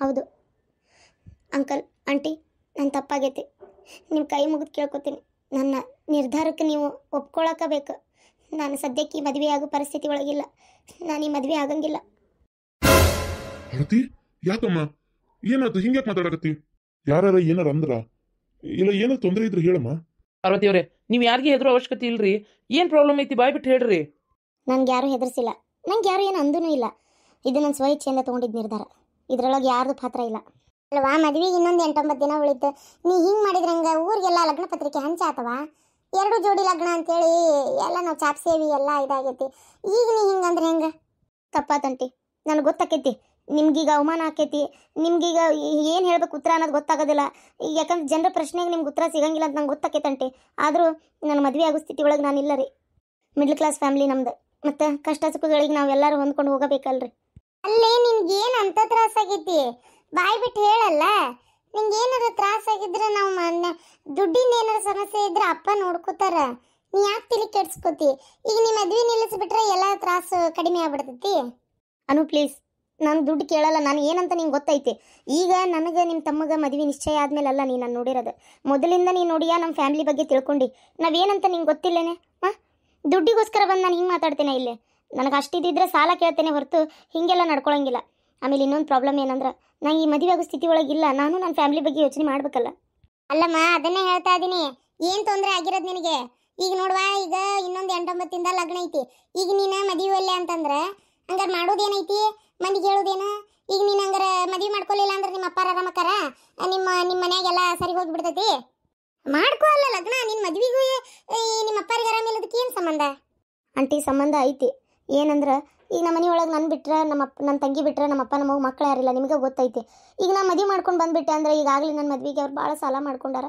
ಹೌದು uncle aunty, ನನ್ನ ತಪ್ಪಾಗೈತಿ. ನಿಮ್ಮ ಕೈ ಮುಗಿದು ಕೇಳ್ಕೊತೀನಿ, ನನ್ನ ನಿರ್ಧಾರಕ್ಕೆ ನೀವು ಒಪ್ಕೊಳಕಬೇಕು. ನಾನು ಸದ್ಯಕ್ಕೆ ಮದುವೆ ಆಗೋ ಪರಿಸ್ಥಿತಿ ಒಳಗಿಲ್ಲ. ನಾನು ಈ ಮದುವೆ ಆಗಂಗಿಲ್ಲ. ಭಾರತಿ, ಯಾಕಮ್ಮ ಏನಾಯ್ತು? ಹಿಂಗ್ಯಾಕೆ ಮಾತಾಡಕತ್ತಿ? ಯಾರ ಏನಾರ ಅಂದ್ರ ಇಲ್ಲ ಏನಾರ ತೊಂದರೆ ಇದ್ರೆ ಹೇಳಮ್ಮ. ಪಾರ್ವತಿ ಅವರೇ, ನೀವು ಯಾರಿಗೆ ಹೆದರೋ ಅವಶ್ಯಕತೆ ಇಲ್ರಿ. ಏನು ಪ್ರಾಬ್ಲಮ್ ಐತಿ ಬಾಯ್ ಬಿಟ್ಟು ಹೇಳ್ರಿ. ನನ್ಗೆ ಯಾರು ಹೆದರ್ಸಿಲ್ಲ, ನಂಗೆ ಯಾರು ಏನು ಅಂದೂ ಇಲ್ಲ. ಇದು ನನ್ನ ಸ್ವಇಚ್ಛೆಯಿಂದ ತೊಗೊಂಡಿದ್ದ ನಿರ್ಧಾರ. ಇದರೊಳಗೆ ಯಾರ್ದು ಪಾತ್ರ ಇಲ್ಲ ಅಲ್ವಾ. ಮದುವೆಗೆ ಇನ್ನೊಂದು 8-9 ದಿನ ಉಳಿತು. ನೀ ಹಿಂಗೆ ಮಾಡಿದ್ರೆ ಹಂಗೆ ಊರಿಗೆಲ್ಲ ಲಗ್ನ ಪತ್ರಿಕೆ ಹಂಚಾತವ. 2 ಜೋಡಿ ಲಗ್ನ ಅಂತೇಳಿ ಎಲ್ಲ ನಾವು ಚಾಪ್ಸೇವಿ ಎಲ್ಲ ಇದಾಗೈತಿ. ಈಗ ನೀ ಹಿಂಗಂದ್ರೆ ಹೆಂಗೆ? ತಪ್ಪಾತಂಟಿ, ನನಗೆ ಗೊತ್ತಾಕೈತಿ. ನಿಮ್ಗೀಗ ಅವಮಾನ ಆಕೈತಿ. ನಿಮ್ಗೀಗ ಏನು ಹೇಳ್ಬೇಕು ಉತ್ತರ ಅನ್ನೋದು ಗೊತ್ತಾಗೋದಿಲ್ಲ. ಯಾಕಂದ್ರೆ ಜನರ ಪ್ರಶ್ನೆಗೆ ನಿಮ್ಗೆ ಉತ್ತರ ಸಿಗಂಗಿಲ್ಲ ಅಂತ ನಂಗೆ ಗೊತ್ತಾಕೈತಂಟಿ. ಆದರೂ ನನ್ನ ಮದುವೆ ಆಗೋ ಸ್ಥಿತಿ ಒಳಗೆ ನಾನು ಇಲ್ಲ ರೀ. ಮಿಡ್ಲ್ ಕ್ಲಾಸ್ ಫ್ಯಾಮಿಲಿ ನಮ್ದು. ಮತ್ತು ಕಷ್ಟ ಸುಖಗಳಿಗೆ ನಾವೆಲ್ಲರೂ ಹೊಂದ್ಕೊಂಡು ಹೋಗಬೇಕಲ್ರಿ. ಅಲ್ಲೇ ನಿನ್ಗೇನು ಅಂತ ತ್ರಾಸಾಗೈತಿ? ಬಾಯ್ ಬಿಟ್ಟು ಹೇಳಲ್ಲ. ನಿಂಗೆ ಏನಾರ ತ್ರಾಸಾಗಿದ್ರೆ ನಾವು ದುಡ್ಡಿಂದ ಏನಾರ ಸಮಸ್ಯೆ ಇದ್ರೆ ಅಪ್ಪ ನೋಡ್ಕೋತಾರ. ನೀ ಯಾಕೆ ತಿಳಿ ಕೆಡ್ಸ್ಕೋತಿ? ಈಗ ನೀ ಮದ್ವೆ ನಿಲ್ಲಿಸ್ಬಿಟ್ರೆ ಎಲ್ಲ ತ್ರಾಸು ಕಡಿಮೆ ಆಗ್ಬಿಡ್ತೈತಿ. ಅನು ಪ್ಲೀಸ್, ನಾನು ದುಡ್ಡು ಕೇಳಲ್ಲ. ನಾನು ಏನಂತ ನಿಂಗೆ ಗೊತ್ತೈತಿ. ಈಗ ನನಗೆ ನಿಮ್ಮ ತಮ್ಮಗ ಮದುವೆ ನಿಶ್ಚಯ ಆದ್ಮೇಲೆ ಅಲ್ಲ ನೀ ನಾನು ನೋಡಿರೋದು. ಮೊದಲಿಂದ ನೀನು ನೋಡಿಯಾ ನಮ್ಮ ಫ್ಯಾಮಿಲಿ ಬಗ್ಗೆ ತಿಳ್ಕೊಂಡು. ನಾವೇನಂತ ನಿಂಗೆ ಗೊತ್ತಿಲ್ಲೇನೆ? ಹಾಂ, ದುಡ್ಡಿಗೋಸ್ಕರ ಬಂದು ನಾನು ಹಿಂಗೆ ಮಾತಾಡ್ತೇನೆ ಇಲ್ಲಿ. ನನಗೆ ಅಷ್ಟಿದ್ದಿದ್ರೆ ಸಾಲ ಕೇಳ್ತೇನೆ ಹೊರತು ಹೀಗೆಲ್ಲ ನಡ್ಕೊಳಂಗಿಲ್ಲ. ಆಮೇಲೆ ಇನ್ನೊಂದು ಪ್ರಾಬ್ಲಮ್ ಏನಂದ್ರೆ, ನಾನು ಈ ಮದುವೆ ಆಗೋ ಸ್ಥಿತಿ ಒಳಗಿಲ್ಲ. ನಾನು ನನ್ನ ಫ್ಯಾಮಿಲಿ ಬಗ್ಗೆ ಯೋಚನೆ ಮಾಡ್ಬೇಕಲ್ಲ. ಅಲ್ಲಮ್ಮ, ಅದನ್ನೇ ಹೇಳ್ತಾ ಇದ್ದೀನಿ. ಏನು ತೊಂದರೆ ಆಗಿರೋದು ನಿನಗೆ? ಈಗ ನೋಡುವ, ಈಗ ಇನ್ನೊಂದು 8-9 ದಿನದ ಲಗ್ನ ಐತಿ. ಈಗ ನೀನು ಮದುವೆ ಒಲ್ಲೆ ಅಂತಂದ್ರೆ ಹಂಗಾರೆ ಮಾಡೋದೇನೈತಿ? ಮಂದಿಗೆ ಹೇಳೋದೇನು? ಈಗ ನೀನು ಹಂಗಾರೆ ಮದುವೆ ಮಾಡ್ಕೊಲಿಲ್ಲ ಅಂದ್ರೆ ನಿಮ್ಮ ಅಪ್ಪಾರ ಆರಾಮಕ್ಕಾರ? ನಿಮ್ಮ ಮನ್ಯಾಗೆಲ್ಲ ಸರಿ ಹೋಗಿಬಿಡ್ತೈತಿ. ಮಾಡ್ಕೋ ಅಲ್ಲ ಲಗ್ನ. ನಿನ್ನ ಮದುವೆಗೂ ನಿಮ್ಮ ಅಪ್ಪಾರಿಗೆ ಆರಾಮಿಲ್ಲದಕ್ಕೆ ಏನು ಸಂಬಂಧ? ಆಂಟಿ, ಸಂಬಂಧ ಐತಿ. ಏನಂದ್ರೆ ಈಗ ನಮ್ಮ ಮನೆ ಒಳಗೆ ನನ್ನ ಬಿಟ್ರೆ ನನ್ನ ತಂಗಿ ಬಿಟ್ರೆ ನಮ್ಮ ಅಪ್ಪ ನಮ್ಮ ಮಕ್ಕಳು ಯಾರಿಲ್ಲ. ನಿಮಗೆ ಗೊತ್ತೈತಿ. ಈಗ ನಾನು ಮದುವೆ ಮಾಡ್ಕೊಂಡು ಬಂದುಬಿಟ್ಟೆ ಅಂದರೆ ಈಗಾಗಲೇ ನನ್ನ ಮದುವೆಗೆ ಅವ್ರು ಭಾಳ ಸಾಲ ಮಾಡ್ಕೊಂಡಾರ.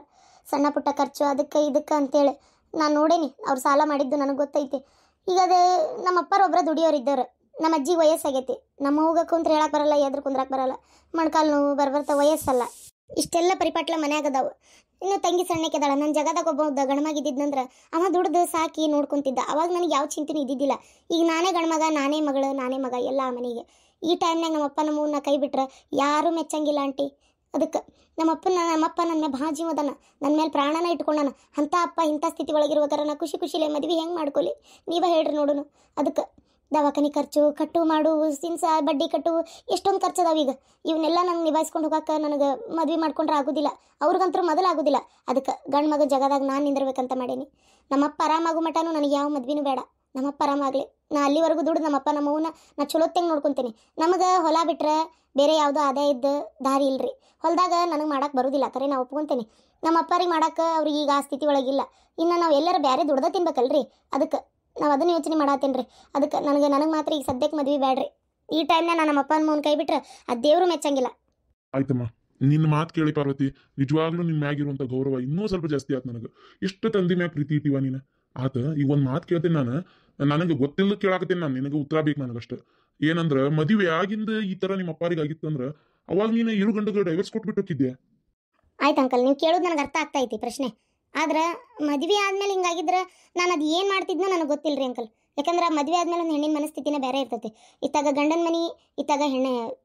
ಸಣ್ಣ ಪುಟ್ಟ ಖರ್ಚು ಅದಕ್ಕೆ ಇದಕ್ಕೆ ಅಂತೇಳಿ ನಾನು ನೋಡೇನಿ. ಅವ್ರು ಸಾಲ ಮಾಡಿದ್ದು ನನಗೆ ಗೊತ್ತೈತಿ. ಈಗ ಅದೇ ನಮ್ಮ ಅಪ್ಪರೊಬ್ಬರ ದುಡಿಯೋರಿದ್ದಾರೆ. ನಮ್ಮ ಅಜ್ಜಿಗೆ ವಯಸ್ಸಾಗೈತಿ. ನಮ್ಮ ಹೋಗ ಕುಂತ್ರೆ ಹೇಳಕ್ಕೆ ಬರಲ್ಲ, ಎದ್ರು ಕುಂದ್ರಕ್ಕೆ ಬರಲ್ಲ. ಮೊಣಕಾಲು ನೋವು ಬರ್ಬರ್ತಾ ವಯಸ್ಸಲ್ಲ. ಇಷ್ಟೆಲ್ಲ ಪರಿಪಾಟ್ಲ ಮನ್ಯಾಗದಾವು. ಇನ್ನು ತಂಗಿ ಸಣ್ಣಕ್ಕೆದಾಳ. ನನ್ನ ಜಗದಾಗ ಒಬ್ಬ ಗಣಮಗಿದ್ದಿದ್ನಂದ್ರೆ ಅವ ದುಡ್ದು ಸಾಕಿ ನೋಡ್ಕೊತಿದ್ದ. ಅವಾಗ ನನಗೆ ಯಾವ ಚಿಂತೆನೂ ಇದ್ದಿದ್ದಿಲ್ಲ. ಈಗ ನಾನೇ ಗಣಮಗ, ನಾನೇ ಮಗಳು, ನಾನೇ ಮಗ ಎಲ್ಲ ಮನೆಗೆ. ಈ ಟೈಮ್ನಾಗ ನಮ್ಮಪ್ಪ ನಮ್ಮನ್ನ ಕೈ ಬಿಟ್ರೆ ಯಾರೂ ಮೆಚ್ಚಂಗಿಲ್ಲ ಆಂಟಿ. ಅದಕ್ಕೆ ನಮ್ಮಪ್ಪ ನನ್ನ ಭಾಳ ಜೀವದನ, ನನ್ನ ಮೇಲೆ ಪ್ರಾಣನ ಇಟ್ಕೊಂಡನ. ಅಂಥ ಅಪ್ಪ ಇಂಥ ಸ್ಥಿತಿ ಒಳಗಿರ್ಬೇಕಾರೆ ನಾ ಖುಷಿಲೇ ಮದುವೆ ಹೆಂಗೆ ಮಾಡ್ಕೊಲಿ? ನೀವೇ ಹೇಳ್ರಿ ನೋಡೋನು. ಅದಕ್ಕೆ ದವಾಖಾನೆ ಖರ್ಚು, ಕಟ್ಟು ಮಾಡು, ಸಿನ್ಸ ಬಡ್ಡಿ ಕಟ್ಟು, ಎಷ್ಟೊಂದು ಖರ್ಚು ಅದಾವ. ಈಗ ಇವನ್ನೆಲ್ಲ ನಂಗೆ ನಿಭಾಯಿಸ್ಕೊಂಡು ಹೋಗಕ್ಕೆ ನನಗೆ ಮದುವೆ ಮಾಡ್ಕೊಂಡ್ರೆ ಆಗೋದಿಲ್ಲ. ಅವ್ರಿಗಂತೂ ಮೊದಲು ಆಗೋದಿಲ್ಲ. ಅದಕ್ಕೆ ಗಂಡು ಮಗ ಜಗದಾಗ ನಾನು ನಿಂದಿರ್ಬೇಕಂತ ಮಾಡೀನಿ. ನಮ್ಮಪ್ಪ ಆರಾಮಾಗೋ ಮಟನೂ ನನಗೆ ಯಾವ ಮದ್ವೆನೂ ಬೇಡ. ನಮ್ಮಪ್ಪ ಆರಾಮಾಗಲಿ. ನಾ ಅಲ್ಲಿವರೆಗೂ ದುಡ್ಡು ನಮ್ಮಪ್ಪ ನಮ್ಮವನ್ನ ನಾ ಚಲೋತ್ತಂಗೆ ನೋಡ್ಕೊತೀನಿ. ನಮಗೆ ಹೊಲ ಬಿಟ್ಟರೆ ಬೇರೆ ಯಾವುದೋ ಆದಾಯದ ದಾರಿ ಇಲ್ಲರಿ. ಹೊಲದಾಗ ನನಗೆ ಮಾಡಕ್ಕೆ ಬರೋದಿಲ್ಲ, ಕರೆ ನಾ ಒಪ್ಕೊತೀನಿ. ನಮ್ಮ ಅಪ್ಪರಿಗೆ ಮಾಡಕ್ಕೆ ಅವ್ರಿಗೆ ಈಗ ಆ ಸ್ಥಿತಿ ಒಳಗಿಲ್ಲ. ಇನ್ನು ನಾವು ಎಲ್ಲರೂ ಬೇರೆ ದುಡ್ದ ತಿನ್ಬೇಕಲ್ರಿ. ಅದಕ್ಕೆ ನಾವು ಅದನ್ನು ಯೋಚನೆ ಮಾಡತ್ತೇನೆ ರೀ. ಅದಕ್ಕೆ ನನಗೆ ಮಾತ್ರ ಈಗ ಸದ್ಯಕ್ಕೆ ಮದುವೆ ಬೇಡ್ರಿ. ಈ ಟೈಮ್ನಾಗ ನಾನು ನಮ್ಮ ಅಪ್ಪನ ಮಗನ ಕೈ ಬಿಟ್ರೆ ಅದು ದೇವರು ಮೆಚ್ಚಂಗಿಲ್ಲ. ಆಯ್ತಮ್ಮ, ನಿನ್ನ ಮಾತು ಕೇಳಿ ಪಾರ್ವತಿ, ನಿಜವಾಗ್ಲೂ ನಿನ್ನ ಮ್ಯಾಗಿರುವಂಥ ಗೌರವ ಇನ್ನೂ ಸ್ವಲ್ಪ ಜಾಸ್ತಿ ಆಯ್ತು ನನಗೆ. ಎಷ್ಟು ತಂದಿ ಮ್ಯಾಗ ಪ್ರೀತಿ ಇಟ್ಟಿವ ನೀನು. ಆತ ಈಗ ಒಂದು ಮಾತು ಕೇಳ್ತೀನಿ ನಾನು. ನನಗೆ ಗೊತ್ತಿಲ್ಲ ಕೇಳಾಕತ್ತೇನೆ ನಾನು. ನಿನಗೆ ಉತ್ತರ ಬೇಕು ನನಗಷ್ಟು. ಏನಂದ್ರೆ ಮದುವೆ ಆಗಿಂದ ಈ ಥರ ನಿಮ್ಮ ಅಪ್ಪಾರಿಗೆ ಆಗಿತ್ತಂದ್ರೆ ಅವಾಗ ನೀನು 7 ಗಂಟೆಗೆ ಡೈವರ್ಸ್ ಕೊಟ್ಬಿಟ್ಟು ಹೋಗಿದ್ದೆ. ಆಯ್ತು ಅಂಕಲ್, ನೀವು ಕೇಳೋದು ನನಗೆ ಅರ್ಥ ಆಗ್ತಾ ಐತಿ ಪ್ರಶ್ನೆ. ಆದ್ರೆ ಮದುವೆ ಆದ್ಮೇಲೆ ಹಿಂಗಾಗಿದ್ರೆ ನಾನು ಅದು ಏನು ಮಾಡ್ತಿದ್ನೋ ನನಗೆ ಗೊತ್ತಿಲ್ಲ ರೀ ಅಂಕಲ್. ಯಾಕಂದ್ರೆ ಮದುವೆ ಆದ್ಮೇಲೆ ಒಂದು ಹೆಣ್ಣಿನ ಮನಸ್ಥಿತಿನೇ ಬೇರೆ ಇರ್ತೈತಿ. ಇತ್ತಾಗ ಗಂಡನ ಮನೆ, ಇತ್ತಾಗ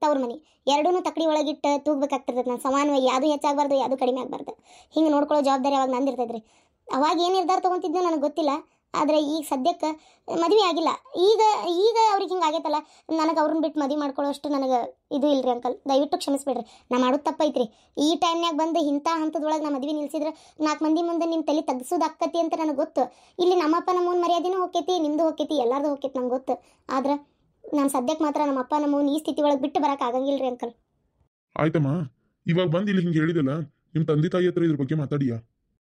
ತವ್ರ ಮನೆ, ಎರಡೂ ತಕ್ಕಡಿ ಒಳಗಿಟ್ಟು ತೂಗಬೇಕಾಗ್ತಿರ್ತೈತೆ. ನಾನು ಸಮಾನವಾಗಿ ಯಾವುದು ಹೆಚ್ಚಾಗಬಾರ್ದು, ಯಾವುದು ಕಡಿಮೆ ಆಗಬಾರ್ದು. ಹಿಂಗೆ ನೋಡ್ಕೊಳ್ಳೋ ಜವಾಬ್ದಾರಿ ಅವಾಗ ನಂದಿರ್ತೈತೆ ರೀ. ಅವಾಗ ಏನು ನಿರ್ಧಾರ ತೊಗೊತಿದ್ನೋ ನನಗೆ ಗೊತ್ತಿಲ್ಲ. ಆದರೆ ಈಗ ಸದ್ಯಕ್ಕೆ ಮದುವೆ ಆಗಿಲ್ಲ. ಈಗ ಅವ್ರಿಗೆ ಹಿಂಗೆ ಆಗೈತಲ್ಲ, ನನಗೆ ಅವ್ರನ್ನ ಬಿಟ್ಟು ಮದುವೆ ಮಾಡ್ಕೊಳ್ಳೋಷ್ಟು ನನಗೆ ಇದು ಇಲ್ಲರಿ ಅಂಕಲ್. ದಯವಿಟ್ಟು ಕ್ಷಮಿಸ್ಬಿಡ್ರಿ. ನಾ ಮಾಡೋದು ತಪ್ಪೈತ್ರಿ. ಈ ಟೈಮ್ನಾಗ ಬಂದು ಇಂಥ ಹಂತದೊಳಗೆ ನಾ ಮದುವೆ ನಿಲ್ಸಿದ್ರೆ 4 ಮಂದಿ ಮುಂದೆ ನಿಮ್ಮ ತಲೆ ತಗ್ಸೋದು ಆಕ್ಕತಿ ಅಂತ ನನಗೆ ಗೊತ್ತು. ಇಲ್ಲಿ ನಮ್ಮಪ್ಪ ನಮ್ಮನ ಮರ್ಯಾದೆನೂ ಹೋಗ್ತೈತಿ, ನಿಮ್ಮದು ಹೋಗ್ತೈತಿ, ಎಲ್ಲರದು ಹೋಗ್ತೈತಿ ನಂಗೆ ಗೊತ್ತು. ಆದ್ರೆ ನಾನು ಸದ್ಯಕ್ಕೆ ಮಾತ್ರ ನಮ್ಮಪ್ಪ ನಮ್ಮನ ಈ ಸ್ಥಿತಿ ಒಳಗೆ ಬಿಟ್ಟು ಬರೋಕೆ ಆಗಂಗಿಲ್ಲ ರೀ ಅಂಕಲ್. ಆಯ್ತಮ್ಮ, ಇವಾಗ ಬಂದು ಇಲ್ಲಿ ಹಿಂಗೆ ಹೇಳಿದಲ್ಲ, ನಿಮ್ಮ ತಂದೆ ತಾಯಿ ಹತ್ರ ಇದ್ರ ಬಗ್ಗೆ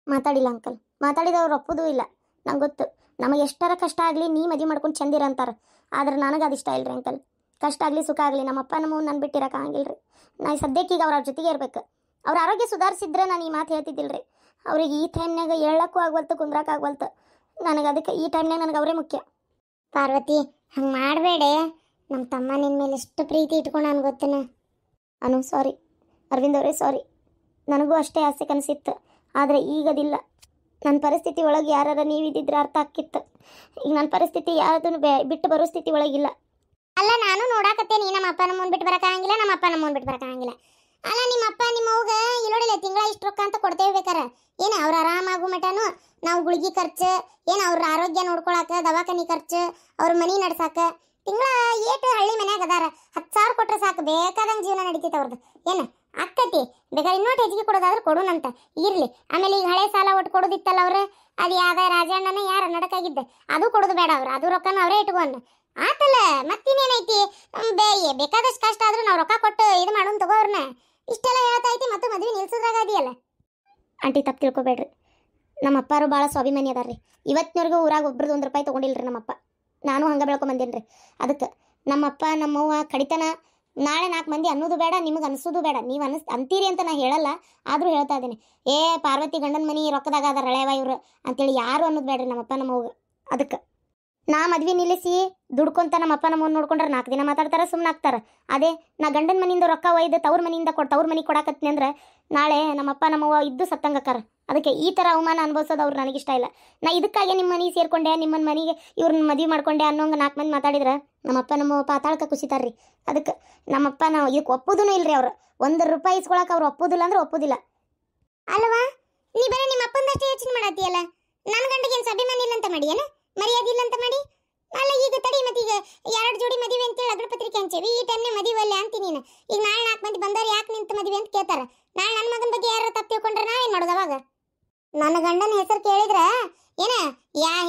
ಮಾತಾಡಿಲ್ಲ ಅಂಕಲ್. ಮಾತಾಡಿದವ್ರು ಒಪ್ಪೋದೂ ಇಲ್ಲ. ನಂಗೆ ಗೊತ್ತು, ನಮಗೆ ಎಷ್ಟರ ಕಷ್ಟ ಆಗಲಿ ನೀ ಮದುವೆ ಮಾಡ್ಕೊಂಡು ಚಂದಿರ ಅಂತಾರೆ. ಆದ್ರೆ ನನಗೆ ಅದು ಇಷ್ಟ ಇಲ್ಲ ರೀ ಅಂಕಲ್. ಕಷ್ಟ ಆಗಲಿ ಸುಖ ಆಗಲಿ ನಮ್ಮಪ್ಪ ನಮ್ಮವ್ನು ನನ್ನ ಬಿಟ್ಟಿರೋಕೆ ಆಗಂಗಿಲ್ಲ ರೀ. ನಾ ಸದ್ಯಕ್ಕೆ ಈಗ ಅವ್ರ ಜೊತೆಗೆ ಇರ್ಬೇಕು. ಅವ್ರ ಆರೋಗ್ಯ ಸುಧಾರಿಸಿದ್ರೆ ನಾನು ಈ ಮಾತು ಹೇಳ್ತಿದ್ದಿಲ್ಲ ರೀ. ಅವ್ರಿಗೆ ಈ ಟೈಮ್ನಾಗ ಹೇಳಕ್ಕೂ ಆಗ್ವಲ್ತು, ಕುಂದ್ರಕ್ಕೆ ಆಗ್ವಲ್ತು ನನಗೆ. ಅದಕ್ಕೆ ಈ ಟೈಮ್ನಾಗ ನನಗೆ ಅವರೇ ಮುಖ್ಯ. ಪಾರ್ವತಿ, ಹಂಗೆ ಮಾಡಬೇಡೆ. ನಮ್ಮ ತಮ್ಮ ನಿನ್ನ ಮೇಲೆ ಎಷ್ಟು ಪ್ರೀತಿ ಇಟ್ಕೊಂಡು ನಾನು ಗೊತ್ತೇನ. ಅನು ಸಾರಿ. ಅರವಿಂದ್ ಅವರೇ ಸಾರಿ. ನನಗೂ ಅಷ್ಟೇ ಆಸೆ ಕನಸಿತ್ತು, ಆದರೆ ಈಗದಿಲ್ಲ. ನನ್ನ ಪರಿಸ್ಥಿತಿ ಒಳಗೆ ಯಾರು ನೀವಿದ್ದಿದ್ರೆ ಅರ್ಥ ಆಕ್ಕಿತ್ತು. ಈಗ ನನ್ನ ಪರಿಸ್ಥಿತಿ ಯಾರದನ್ನು ಬಿಟ್ಟು ಬರೋ ಸ್ಥಿತಿ ಒಳಗಿಲ್ಲ. ಅಲ್ಲ ನಾನು ನೋಡಾಕತ್ತೇನಿ ನಮ್ಮ ಅಪ್ಪ ನಮ್ಮನ್ ಬಿಟ್ಟು ಬರಕಾಗಿಲ್ಲ, ನಮ್ಮ ಅಪ್ಪ ನಮ್ಮನ್ ಬಿಟ್ಟು ಬರಕಾಗಿಲ್ಲ. ಅಲ್ಲ ನಿಮ್ಮ ಅಪ್ಪ ನಿಮ್ಮ ಅವ್ಗ ಇಲ್ಲೋಡಿಲ್ಲ ತಿಂಗಳ ಇಷ್ಟು ರೊಕ್ಕ ಅಂತ ಕೊಡ್ತೇವೆ ಬೇಕಾರ. ಏನು ಅವ್ರ ಆರಾಮಾಗು ಮಟನು ನಾವು ಗುಳಿಗೆ ಖರ್ಚು, ಏನು ಅವ್ರ ಆರೋಗ್ಯ ನೋಡ್ಕೊಳಕ, ದವಾಖಾನಿ ಖರ್ಚು, ಅವ್ರ ಮನಿ ನಡ್ಸಾಕ ತಿಂಗಳ ಏಟು ಹಳ್ಳಿ ಮನ್ಯಾಗ ಅದಾರ 10,000 ಕೊಟ್ರೆ ಸಾಕು, ಬೇಕಾದಂಗೆ ಜೀವನ ನಡೀತೈತೆ ಅವ್ರದ್ದು. ಏನು ಅಕ್ಕತಿ ಬೇಕಾದ್ರೆ ಇನ್ನೊಟ್ಟು ಹೆಚ್ಚಿಗೆ ಕೊಡೋದಾದ್ರೆ ಕೊಡುನಂತ ಇರ್ಲಿ. ಆಮೇಲೆ ಈಗ ಹಳೆ ಸಾಲ ಒಟ್ಟು ಕೊಡೋದಿತ್ತಲ್ಲ ಅವ್ರು, ಅದು ಯಾವ್ದ ರಾಜಣ್ಣನ ಯಾರ ನಡಕಾಗಿದ್ದೆ ಅದು ಕೊಡೋದು ಬೇಡ ಅವ್ರು, ಅದು ರೊಕ್ಕನ ಅವರೇ ಇಟ್ಕೊಂಡು ಆತಲ್ಲ. ಮತ್ತಿನ್ನೇನೈತಿ, ಬೇಕಾದಷ್ಟು ಕಷ್ಟ ಆದ್ರೂ ನಾವು ರೊಕ್ಕ ಕೊಟ್ಟು ಇದು ಮಾಡೋನ್ ತಗೋ ಅವ್ರನ್ನ. ಇಷ್ಟೆಲ್ಲ ಹೇಳ್ತೈತಿ ಮತ್ತು ಮದ್ವೆ ನಿಲ್ಸೋದ್ರಾಗ ಅದೆಯಲ್ಲ. ಆಂಟಿ ತಪ್ಪು ತಿಳ್ಕೊಬೇಡ್ರಿ, ನಮ್ಮ ಅಪ್ಪಾರು ಭಾಳ ಸ್ವಾಭಿಮಾನಿ ಅದಾರ್ರಿ. ಇವತ್ತಿನವರೆಗೂ ಊರಾಗ ಒಬ್ರದ್ದು 1 ರೂಪಾಯಿ ತೊಗೊಂಡಿಲ್ರಿ ನಮ್ಮಪ್ಪ. ನಾನು ಹಂಗೆ ಬೆಳ್ಕೊಂಬಂದೇನ್ರಿ. ಅದಕ್ಕೆ ನಮ್ಮಪ್ಪ ನಮ್ಮವ್ವ ಕಡಿತನ ನಾಳೆ 4 ಮಂದಿ ಅನ್ನೋದು ಬೇಡ, ನಿಮಗೆ ಅನಿಸೋದು ಬೇಡ. ನೀವು ಅಂತೀರಿ ಅಂತ ನಾ ಹೇಳಲ್ಲ, ಆದರೂ ಹೇಳ್ತಾ ಇದ್ದೀನಿ. ಪಾರ್ವತಿ ಗಂಡನ ಮನಿ ರೊಕ್ಕದಾಗ ಅದ ರಳೆವ ಇವ್ರು ಅಂತೇಳಿ ಯಾರು ಅನ್ನೋದು ಬೇಡ್ರಿ ನಮ್ಮಪ್ಪ ನಮ್ಮವ್ಗ. ಅದಕ್ಕೆ ನಾ ಮದ್ವೆ ನಿಲ್ಲಿಸಿ ದುಡ್ಕೊಂತ ನಮ್ಮಪ್ಪ ನಮ್ಮವ್ನ ನೋಡ್ಕೊಂಡ್ರೆ 4 ದಿನ ಮಾತಾಡ್ತಾರೆ, ಸುಮ್ಮನೆ ಆಗ್ತಾರೆ. ಅದೇ ನಾ ಗಂಡನ ಮನಿಯಿಂದ ರೊಕ್ಕ ಒಯ್ದು ತವ್ರ ಮನಿಯಿಂದ ತವ್ರ ಮನಿಗೆ ಕೊಡಾಕತ್ತೀನಿ ಅಂದ್ರೆ ನಾಳೆ ನಮ್ಮಪ್ಪ ನಮ್ಮವ್ವ ಇದ್ದು ಸತ್ತಂಗಕ್ಕಾರ. ಅದಕ್ಕೆ ಈ ಥರ ಅವಮಾನ ಅನುಭವಿಸೋದು ಅವ್ರು ನನಗಿಷ್ಟ ಇಲ್ಲ. ನಾ ಇದಕ್ಕಾಗಿ ನಿಮ್ಮ ಮನೆಗೆ ಸೇರ್ಕೊಂಡೆ, ನಿಮ್ಮನ್ನ ಮನೆಗೆ ಇವ್ರನ್ನ ಮದುವೆ ಮಾಡ್ಕೊಂಡೆ ಅನ್ನೋಂಗೆ 4 ಮಂದಿ ಮಾತಾಡಿದ್ರೆ ನಮ್ಮಪ್ಪ ನಮ್ಮವ್ವ ಪಾತಾಳಕ್ಕೆ ಕುಸಿತಾರ್ರಿ. ಅದಕ್ಕೆ ನಮ್ಮಪ್ಪ ನಾವು ಇದಕ್ಕೆ ಒಪ್ಪೋದೂ ಇಲ್ರಿ. ಅವ್ರು 1 ರೂಪಾಯಿ ಇಸ್ಕೊಳಕ್ಕೆ ಅವ್ರು ಒಪ್ಪೋದಿಲ್ಲ ಅಂದ್ರೆ ಒಪ್ಪೋದಿಲ್ಲ. ಅಲ್ವಾ ನೀ ಬರೀ ನಿಮ್ಮ ಅಪ್ಪಂದಷ್ಟೇ ಯೋಚನೆ ಮಾಡತ್ತೀಯಲ್ಲ, ನನ್ನ ಗಂಡಿಗೆ ಏನು ಅಭಿಮಾನ ಇಲ್ಲ ಅಂತ ಮಾಡಿ, ಏನು ಮರ್ಯಾದೆ ಇಲ್ಲ ಅಂತ ಮಾಡಿ. ಅಲ್ಲ ಈಗ ತಡಿ, ಮತ್ತೀಗ 2 ಜೋಡಿ ಮದುವೆ ಅಂತೇಳಿ ಅಗ್ರ ಪತ್ರಿಕೆ ಹಂಚೇವಿ, ಈ ಟೈಮ್ನೇ ಮದುವೆ ಅಲ್ಲ ಅಂತೀನಿ ನೀನು. ಈಗ ನಾಳೆ 4 ಮಂದಿ ಬಂದವ್ರು ಯಾಕೆ ನಿಂತು ಮದುವೆ ಅಂತ ಕೇಳ್ತಾರೆ. ನಾಳೆ ನನ್ನ ಮಗನ ಬಗ್ಗೆ ಯಾರು ತಪ್ಪು ತಿಳ್ಕೊಂಡ್ರೆ ನಾವೇನು ಮಾಡೋದು ಅವಾಗ? ನನ್ನ ಗಂಡನ ಹೆಸರು ಕೇಳಿದ್ರೆ ಏನ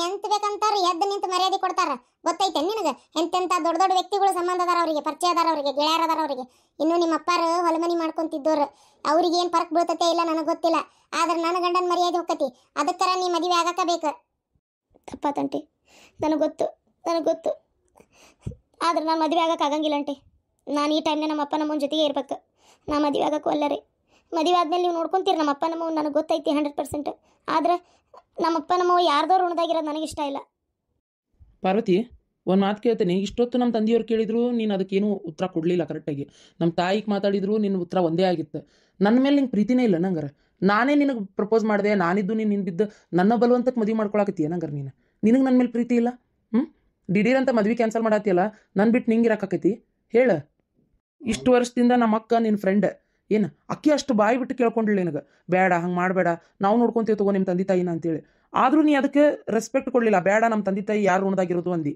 ಎಂತ ಬೇಕಂತಾರ ಎದ್ದು ನಿಂತು ಮರ್ಯಾದೆ ಕೊಡ್ತಾರ. ಗೊತ್ತೈತೆ ನಿನಗೆ? ಎಂತೆಂಥ ದೊಡ್ಡ ದೊಡ್ಡ ವ್ಯಕ್ತಿಗಳು ಸಂಬಂಧ ಅದಾರ ಅವ್ರಿಗೆ, ಪರಿಚಯ ಅದಾರ ಅವ್ರಿಗೆ, ಗೆಳೆಯರ ಅದಾರ ಅವ್ರಿಗೆ. ಇನ್ನು ನಿಮ್ಮ ಅಪ್ಪಾರು ಹೊಲಮನಿ ಮಾಡ್ಕೊಂತಿದ್ದವ್ರು, ಅವ್ರಿಗೆ ಏನು ಫರಕ್ ಬೀಳ್ತತೆ ಇಲ್ಲ ನನಗೆ ಗೊತ್ತಿಲ್ಲ. ಆದ್ರೆ ನನ್ನ ಗಂಡನ ಮರ್ಯಾದೆ ಹೋಗ್ತತಿ, ಅದಕ್ಕರ ನೀ ಮದುವೆ ಆಗಕ್ಕ ಬೇಕು. ತಪ್ಪಾತಂಟಿ, ನನಗೆ ಗೊತ್ತು. ಆದ್ರೆ ನಾನು ಮದುವೆ ಆಗಕ್ಕೆ ಆಗಂಗಿಲ್ಲ ಅಂಟಿ. ನಾನು ಈ ಟೈಮ್ನ ನಮ್ಮ ಅಪ್ಪ ನಮ್ಮನ ಜೊತೆಗೆ ಇರ್ಬೇಕು. ನಾ ಮದುವೆ ಆಗಕ್ಕೂ ಅಲ್ಲ ರೀ. ಮದುವೆ ಆದ್ಮೇಲೆ ನೀವು ನೋಡ್ಕೊಂತೀರಿ ನಮ್ಮ ಅಪ್ಪ ನಮ್ಮವ್ವ, ನನಗೆ ಗೊತ್ತೈತಿ 100%. ಆದ್ರೆ ನಮ್ಮಪ್ಪ ನಮ್ಮವ್ವ ಯಾರ್ದೋ ಋಣದಾಗಿರೋದು ನನಗಿಷ್ಟ ಇಲ್ಲ. ಪಾರ್ವತಿ, ಒಂದು ಮಾತು ಕೇಳ್ತೇನೆ. ಇಷ್ಟೊತ್ತು ನಮ್ಮ ತಂದೆಯವ್ರು ಕೇಳಿದ್ರು, ನೀನು ಅದಕ್ಕೇನು ಉತ್ತರ ಕೊಡಲಿಲ್ಲ ಕರೆಕ್ಟಾಗಿ. ನಮ್ಮ ತಾಯಿಗೆ ಮಾತಾಡಿದ್ರು, ನಿನ್ನ ಉತ್ತರ ಒಂದೇ ಆಗಿತ್ತು. ನನ್ನ ಮೇಲೆ ನಿಂಗೆ ಪ್ರೀತಿನೇ ಇಲ್ಲ ನಂಗಾರ. ನಾನೇ ನಿನಗೆ ಪ್ರಪೋಸ್ ಮಾಡಿದೆ, ನಾನಿದ್ದು ನೀನು ಬಿದ್ದು ನನ್ನ ಬಲವಂತಕ್ಕೆ ಮದುವೆ ಮಾಡ್ಕೊಳಕತ್ತೀಯ ನಂಗಾರ. ನಿನಗೆ ನನ್ನ ಮೇಲೆ ಪ್ರೀತಿ ಇಲ್ಲ? ದಿಢೀರ್ ಅಂತ ಮದ್ವೆ ಕ್ಯಾನ್ಸಲ್ ಮಾಡತ್ತೀಯಲ್ಲ, ನನ್ನ ಬಿಟ್ಟು ನಿಂಗೆ ಇರಕ್ಕಾಕೈತಿ ಹೇಳ? ಇಷ್ಟು ವರ್ಷದಿಂದ ನಮ್ಮ ಅಕ್ಕ ನಿನ್ನ ಫ್ರೆಂಡ್, ಏನು ಅಕ್ಕಿ ಅಷ್ಟು ಬಾಯಿ ಬಿಟ್ಟು ಕೇಳ್ಕೊಂಡ್ಲಿ ನಿನಗೆ, ಬೇಡ ಹಂಗೆ ಮಾಡಬೇಡ, ನಾವು ನೋಡ್ಕೊತೀವಿ ತಗೋ ನಿಮ್ಮ ತಂದೆ ತಾಯಿನ ಅಂತೇಳಿ. ಆದರೂ ನೀ ಅದಕ್ಕೆ ರೆಸ್ಪೆಕ್ಟ್ ಕೊಡಲಿಲ್ಲ. ಬೇಡ, ನಮ್ಮ ತಂದೆ ತಾಯಿ ಯಾರು ಋಣದಾಗಿರೋದು ಅಂದು.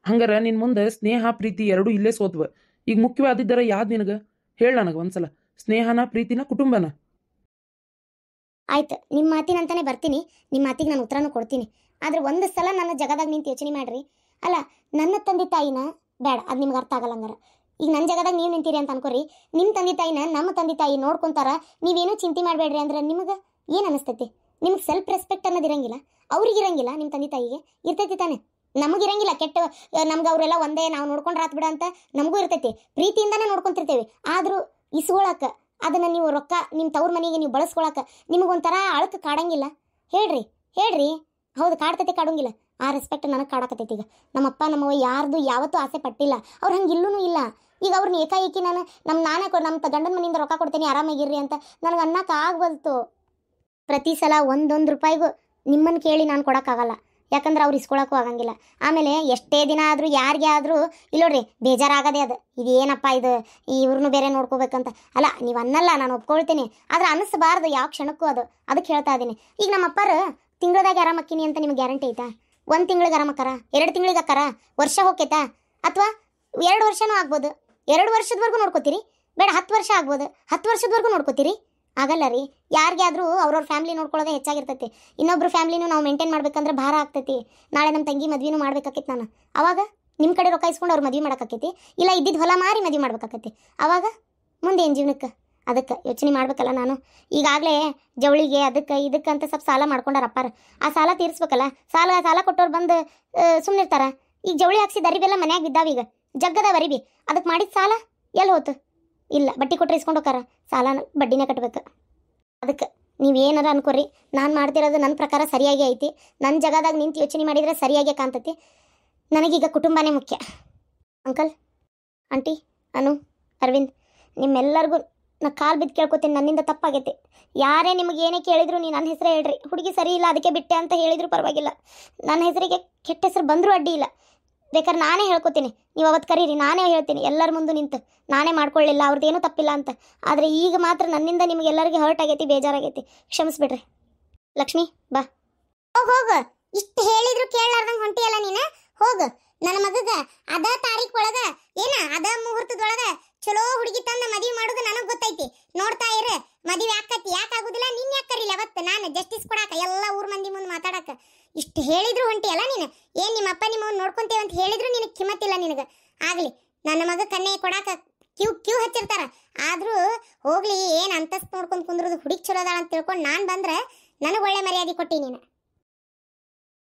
ಹಂಗಾರೆ ನಿನ್ನ ಮುಂದೆ ಸ್ನೇಹ ಪ್ರೀತಿ ಎರಡೂ ಇಲ್ಲೇ ಸೋತ್ವ. ಈಗ ಮುಖ್ಯವಾದಿದ್ದರ ಯಾವ್ದು ನಿನಗೆ ಹೇಳ ನನಗೆ ಒಂದ್ಸಲ. ಸ್ನೇಹನ, ಪ್ರೀತಿನ, ಕುಟುಂಬನ? ಆಯ್ತು, ನಿಮ್ಮ ಮಾತಿನಂತಾನೆ ಬರ್ತೀನಿ, ನಿಮ್ಮ ಮಾತಿಗೆ ನಾನು ಉತ್ತರನೂ ಕೊಡ್ತೀನಿ. ಆದ್ರೆ ಒಂದು ಸಲ ನನ್ನ ಜಗದಾಗ ನಿಂತು ಯೋಚನೆ ಮಾಡ್ರಿ. ಅಲ್ಲ, ನನ್ನ ತಂದೆ ತಾಯಿನ ಬೇಡ, ಅದು ನಿಮ್ಗೆ ಅರ್ಥ ಆಗಲ್ಲ. ಹಂಗಾರ ಈಗ ನನ್ನ ಜಗದಾಗ ನೀವು ನಿಂತೀರಿ ಅಂತ ಅನ್ಕೋರಿ, ನಿಮ್ಮ ತಂದೆ ತಾಯಿನ ನಮ್ಮ ತಂದೆ ತಾಯಿ ನೋಡ್ಕೊಂತಾರ, ನೀವೇನೂ ಚಿಂತೆ ಮಾಡಬೇಡ್ರಿ ಅಂದ್ರೆ ನಿಮಗೆ ಏನು ಅನಿಸ್ತೈತಿ? ನಿಮ್ಗೆ ಸೆಲ್ಫ್ ರೆಸ್ಪೆಕ್ಟ್ ಅನ್ನೋದು ಇರಂಗಿಲ್ಲ, ಅವ್ರಿಗೆ ಇರಂಗಿಲ್ಲ. ನಿಮ್ಮ ತಂದೆ ತಾಯಿಗೆ ಇರ್ತೈತಿ ತಾನೆ, ನಮಗಿರಂಗಿಲ್ಲ. ಕೆಟ್ಟ ನಮ್ಗೆ ಅವರೆಲ್ಲ ಒಂದೇ, ನಾವು ನೋಡ್ಕೊಂಡ್ರೆ ಆತ್ ಬಿಡ ಅಂತ ನಮಗೂ ಇರ್ತೈತಿ. ಪ್ರೀತಿಯಿಂದಾನೇ ನೋಡ್ಕೊಂತಿರ್ತೇವೆ. ಆದರೂ ಇಸ್ಕೊಳಕ ಅದನ್ನು ನೀವು ರೊಕ್ಕ ನಿಮ್ಮ ತವ್ರ ಮನೆಗೆ ನೀವು ಬಳಸ್ಕೊಳಕ ನಿಮಗೊಂಥರ ಅಳಕ್ಕೆ ಕಾಡಂಗಿಲ್ಲ? ಹೇಳ್ರಿ. ಹೌದು, ಕಾಡ್ತೈತೆ, ಕಾಡೋಂಗಿಲ್ಲ. ಆ ರೆಸ್ಪೆಕ್ಟ್ ನನಗೆ ಕಾಡಕತ್ತೈತಿ. ಈಗ ನಮ್ಮಪ್ಪ ನಮ್ಮವ್ವ ಯಾರ್ದು ಯಾವತ್ತೂ ಆಸೆ ಪಟ್ಟಿಲ್ಲ, ಅವ್ರು ಹಂಗೆ ಇಲ್ಲೂ ಇಲ್ಲ. ಈಗ ಅವ್ರನ್ನ ಏಕಾಏಕಿ ನಾನೇ ನಮ್ಮ ಗಂಡನ ಮನೆಯಿಂದ ರೊಕ್ಕ ಕೊಡ್ತೇನೆ ಆರಾಮಾಗಿರ್ರಿ ಅಂತ ನನಗೆ ಅನ್ನಕ್ಕೆ ಆಗ್ಬಲ್ತು. ಪ್ರತಿ ಸಲ 1 ರೂಪಾಯಿಗೂ ನಿಮ್ಮನ್ನು ಕೇಳಿ ನಾನು ಕೊಡೋಕ್ಕಾಗಲ್ಲ, ಯಾಕಂದ್ರೆ ಅವ್ರು ಇಸ್ಕೊಳಕ್ಕೂ ಆಗಂಗಿಲ್ಲ. ಆಮೇಲೆ ಎಷ್ಟೇ ದಿನ ಆದರೂ ಯಾರಿಗೆ ಆದರೂ ಇಲ್ಲೋಡ್ರಿ ಬೇಜಾರಾಗದೆ ಅದು. ಇದೇನಪ್ಪ ಇದು, ಇವ್ರನ್ನೂ ಬೇರೆ ನೋಡ್ಕೋಬೇಕಂತ ಅಲ್ಲ, ನೀವು ಅನ್ನಲ್ಲ, ನಾನು ಒಪ್ಕೊಳ್ತೀನಿ. ಆದ್ರೆ ಅನ್ನಿಸ್ಬಾರ್ದು ಯಾವ ಕ್ಷಣಕ್ಕೂ ಅದು. ಅದಕ್ಕೆ ಹೇಳ್ತಾ ಇದ್ದೀನಿ. ಈಗ ನಮ್ಮ ಅಪ್ಪಾರು ತಿಂಗಳದಾಗ ಆರಾಮಕ್ಕಿನಿ ಅಂತ ನಿಮ್ಗೆ ಗ್ಯಾರಂಟಿ ಐತಾ? 1 ತಿಂಗಳಿಗೆ ಆರಾಮಕ್ಕಾರ? 2 ತಿಂಗಳಿಗೆ ಅಕ್ಕಾರ? ವರ್ಷ ಹೋಗ್ತೈತಾ? ಅಥವಾ 2 ವರ್ಷನೂ ಆಗ್ಬೋದು. 2 ವರ್ಷದವರೆಗೂ ನೋಡ್ಕೋತೀರಿ? ಬೇಡ, 10 ವರ್ಷ ಆಗ್ಬೋದು. 10 ವರ್ಷದವರೆಗೂ ನೋಡ್ಕೋತೀರಿ? ಆಗಲ್ಲ ರೀ. ಯಾರಿಗೆ ಆದರೂ ಅವ್ರವ್ರ ಫ್ಯಾಮಿಲಿ ನೋಡ್ಕೊಳ್ಳೋದೇ ಹೆಚ್ಚಾಗಿರ್ತೈತಿ. ಇನ್ನೊಬ್ರು ಫ್ಯಾಮಿಲಿನೂ ನಾವು ಮೇಂಟೈನ್ ಮಾಡ್ಬೇಕಂದ್ರೆ ಭಾರ ಆಗ್ತೈತಿ. ನಾಳೆ ನಮ್ಮ ತಂಗಿ ಮದ್ವೆನೂ ಮಾಡ್ಬೇಕಾಕೈತಿ ನಾನು. ಅವಾಗ ನಿಮ್ಮ ಕಡೆ ರೊಕ್ಕ ಇಸ್ಕೊಂಡು ಅವ್ರು ಮದುವೆ ಮಾಡೋಕ್ಕಾಕೈತಿ, ಇಲ್ಲ ಇದ್ದಿದ್ದು ಹೊಲ ಮಾರಿ ಮದುವೆ ಮಾಡ್ಬೇಕಾಕೈತಿ. ಅವಾಗ ಮುಂದೆ ಏನು ಜೀವನಕ್ಕೆ? ಅದಕ್ಕೆ ಯೋಚನೆ ಮಾಡ್ಬೇಕಲ್ಲ ನಾನು. ಈಗಾಗಲೇ ಜವಳಿಗೆ ಅದಕ್ಕೆ ಇದಕ್ಕೆ ಅಂತ ಸ್ವಲ್ಪ ಸಾಲ ಮಾಡ್ಕೊಂಡಾರ ಅಪ್ಪಾರ. ಆ ಸಾಲ ತೀರಿಸ್ಬೇಕಲ್ಲ. ಸಾಲ ಕೊಟ್ಟವ್ರು ಬಂದು ಸುಮ್ಮನೆ ಇರ್ತಾರ? ಈಗ ಜವಳಿ ಹಾಕ್ಸಿದ ಅರಿಬೆಲ್ಲ ಮನ್ಯಾಗ ಬಿದ್ದಾವೀಗ, ಜಗ್ಗದ ಅರಿಬಿ. ಅದಕ್ಕೆ ಮಾಡಿದ ಸಾಲ ಎಲ್ಲಿ ಹೋತು? ಇಲ್ಲ, ಬಡ್ಡಿ ಕೊಟ್ಟರೆ ಇಸ್ಕೊಂಡು ಹೋಗಾರ, ಸಾಲನ ಬಡ್ಡಿನೇ ಕಟ್ಬೇಕು. ಅದಕ್ಕೆ ನೀವೇನಾರ ಅನ್ಕೋರಿ, ನಾನು ಮಾಡ್ತಿರೋದು ನನ್ನ ಪ್ರಕಾರ ಸರಿಯಾಗಿ ಐತಿ. ನನ್ನ ಜಗದಾಗ ನಿಂತು ಯೋಚನೆ ಮಾಡಿದರೆ ಸರಿಯಾಗಿ ಕಾಣ್ತತಿ. ನನಗೀಗ ಕುಟುಂಬನೇ ಮುಖ್ಯ. ಅಂಕಲ್, ಆಂಟಿ, ಅನು, ಅರವಿಂದ್, ನಿಮ್ಮೆಲ್ಲರಿಗೂ ನಾ ಕಾಲು ಬಿದ್ದು ಕೇಳ್ಕೊತೀನಿ, ನನ್ನಿಂದ ತಪ್ಪಾಗೈತೆ. ಯಾರೇ ನಿಮಗೆ ಏನೇ ಕೇಳಿದ್ರು ನೀವು ನನ್ನ ಹೆಸರೇ ಹೇಳ್ರಿ. ಹುಡುಗಿ ಸರಿ ಇಲ್ಲ ಅದಕ್ಕೆ ಬಿಟ್ಟೆ ಅಂತ ಹೇಳಿದ್ರು ಪರವಾಗಿಲ್ಲ, ನನ್ನ ಹೆಸರಿಗೆ ಕೆಟ್ಟ ಹೆಸರು ಬಂದರೂ ಅಡ್ಡಿ ಇಲ್ಲ. ಬೇಕಾದ್ರೆ ನಾನೇ ಹೇಳ್ಕೊತೀನಿ, ನೀವು ಅವತ್ತು ಕರೀರಿ, ನಾನೇ ಹೇಳ್ತೀನಿ ಎಲ್ಲರ ಮುಂದೆ ನಿಂತು, ನಾನೇ ಮಾಡ್ಕೊಳ್ಳಿಲ್ಲ, ಅವ್ರದ್ದೇನೂ ತಪ್ಪಿಲ್ಲ ಅಂತ. ಆದರೆ ಈಗ ಮಾತ್ರ ನನ್ನಿಂದ ನಿಮ್ಗೆ ಎಲ್ಲರಿಗೆ ಹರ್ಟ್ ಆಗೈತಿ, ಬೇಜಾರಾಗೈತಿ, ಕ್ಷಮಿಸ್ಬಿಡ್ರಿ. ಲಕ್ಷ್ಮಿ ಬಾ. ಹೋಗು, ಇಷ್ಟು ಹೇಳಿದ್ರು ಕೇಳಲಾರ್ದಂಗೆ ಹೊಂಟಿಯಲ್ಲ ನೀನು. ಹೋಗು, ನನ್ನ ಮಗಗ ಅದ ತಾರೀಖ್ ಒಳಗ ಏನ ಅದ ಮುಹೂರ್ತದೊಳಗ ಚಲೋ ಹುಡುಗಿ ತಂದ ಮದುವೆ ಮಾಡೋದು ನನಗೆ ಗೊತ್ತೈತಿ. ನೋಡ್ತಾ ಇರ, ಮದುವೆ ಆಕತಿ. ಯಾಕೆ ಆಗುದಿಲ್ಲ? ನಿನ್ ಯಾಕೆ ಕರೀಲಿ ಅವತ್ತು ನಾನು ಜಸ್ಟಿಸ್ ಕೊಡಾಕ, ಎಲ್ಲ ಊರ್ ಮಂದಿ ಮುಂದೆ ಮಾತಾಡಕ. ಇಷ್ಟು ಹೇಳಿದ್ರು ಹೊಂಟಿಯಲ್ಲ ನೀನು. ಏನ್ ನಿಮ್ಮ ಅಪ್ಪ ನಿಮ್ಮ ನೋಡ್ಕೊಂತೇವೆ ಅಂತ ಹೇಳಿದ್ರು ನಿನಗೆ ಕಿಮ್ಮತ್ತಿಲ್ಲ. ನಿನಗೆ ಆಗ್ಲಿ ನನ್ನ ಮಗ ಕನ್ನೆ ಕೊಡಾಕ ಕ್ಯೂ ಹಚ್ಚಿರ್ತಾರ. ಆದ್ರೂ ಹೋಗ್ಲಿ, ಏನ್ ಅಂತಸ್ತು ನೋಡ್ಕೊಂಡ್ ಕುಂದ್ರದು ಹುಡುಗಿ ಚಲೋ ಅದಾಳ ಅಂತ ತಿಳ್ಕೊಂಡು ನಾನು ಬಂದ್ರೆ ನನಗೆ ಒಳ್ಳೆ ಮರ್ಯಾದೆ ಕೊಟ್ಟಿ ನೀನು.